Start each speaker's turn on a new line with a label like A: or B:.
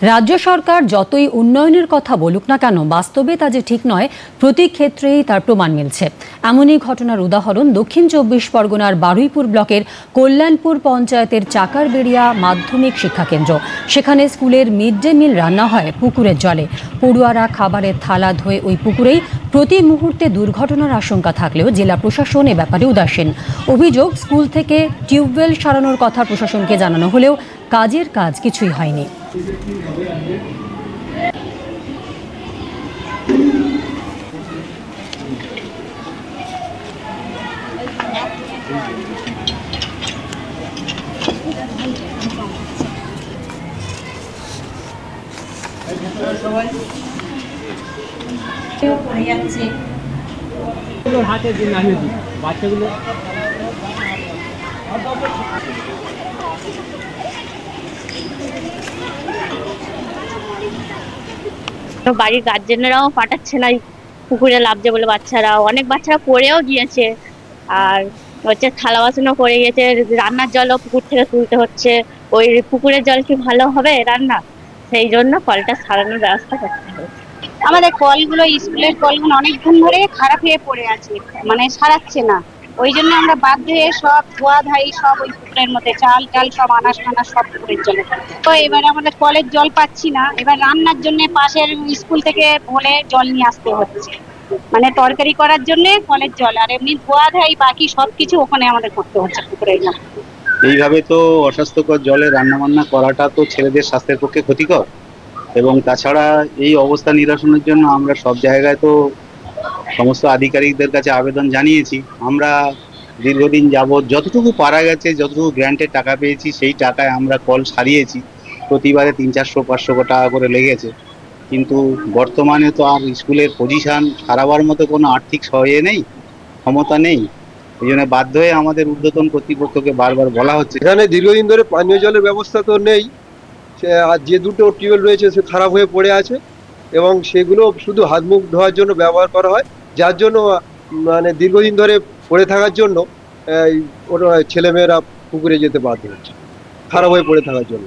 A: রাজ্য সরকার যতই উন্নয়নের কথা বলুক না কেন, বাস্তবে তা যে ঠিক নয় প্রতি ক্ষেত্রেই তার প্রমাণ মিলছে। এমনই ঘটনার উদাহরণ দক্ষিণ ২৪ পরগনার বারুইপুর ব্লকের কল্যাণপুর পঞ্চায়েতের চাকারবেড়িয়া মাধ্যমিক শিক্ষাকেন্দ্র। সেখানে স্কুলের মিড ডে মিল রান্না হয় পুকুরের জলে। পড়ুয়ারা খাবারের থালা ধুয়ে ওই পুকুরেই প্রতি মুহূর্তে দুর্ঘটনার আশঙ্কা থাকলেও জেলা প্রশাসন এ ব্যাপারে উদাসীন। অভিযোগ, স্কুল থেকে টিউবওয়েল সারানোর কথা প্রশাসনকে জানানো হলেও কাজের কাজ কিছুই হয়নি।
B: হাতে দিন আমি বাচ্চাগুলো
C: বাড়ির গার্জেনরাও পাঠাচ্ছে না পুকুরে লাফছে বলে। অনেক বাচ্চারা পড়েও গিয়েছে, আর হচ্ছে থালা বাসনও পড়ে গেছে। রান্নার জলও পুকুর থেকে তুলতে হচ্ছে। ওই পুকুরের জল কি ভালো হবে রান্না? সেই জন্য কলটা সারানোর ব্যবস্থা করতে হবে।
D: আমাদের কলগুলো, স্কুলের কলগুলো অনেকদিন ধরে খারাপ হয়ে পড়ে আছে, মানে সারাচ্ছে না। ওই জন্য আমরা বাধ্য হয়ে সব ধোয়া ধাই সব ওই পুকুরের মধ্যে চাল টাল সব আনাজ টানাজ সব পুকুরের জলে। তো এবার আমাদের কলের জল পাচ্ছি না। এবার রান্নার জন্য পাশের স্কুল থেকে বলে জল নিয়ে আসতে হচ্ছে, মানে তরকারি করার জন্য কলের জল, আর এমনি ধোয়া ধাই বাকি সবকিছু ওখানে আমাদের করতে হচ্ছে পুকুরের জল।
E: এইভাবে তো অস্বাস্থ্যকর জলে রান্নাবান্না করাটা তো ছেলেদের স্বাস্থ্যের পক্ষে ক্ষতিকর। এবং তাছাড়া এই অবস্থা নিরসনের জন্য আমরা সব জায়গায় তো সমস্ত আধিকারিকদের কাছে আবেদন জানিয়েছি। আমরা দীর্ঘদিন যাবৎ যতটুকু পারা গেছে, যতটুকু গ্র্যান্টের টাকা পেয়েছি সেই টাকায় আমরা কল সারিয়েছি। প্রতিবারে ৩00-৪০০ টাকা করে লেগেছে। কিন্তু বর্তমানে তো আর স্কুলের পজিশন সারাবার মতো কোনো আর্থিক সহায় নেই, ক্ষমতা নেই। এই জন্য বাধ্য হয়ে আমাদের ঊর্ধ্বতন কর্তৃপক্ষকে বারবার বলা হচ্ছে।
F: এখানে দীর্ঘদিন ধরে পানীয় জলের ব্যবস্থা তো নেই। আর যে দুটো টিউবওয়েল রয়েছে সে খারাপ হয়ে পড়ে আছে, এবং সেগুলো শুধু হাত মুখ ধোয়ার জন্য ব্যবহার করা হয়, যার জন্য মানে দীর্ঘদিন ধরে পড়ে থাকার জন্য ওরা ছেলেমেয়েরা পুকুরে যেতে বাধ্য হচ্ছে খারাপ হয়ে পড়ে থাকার জন্য।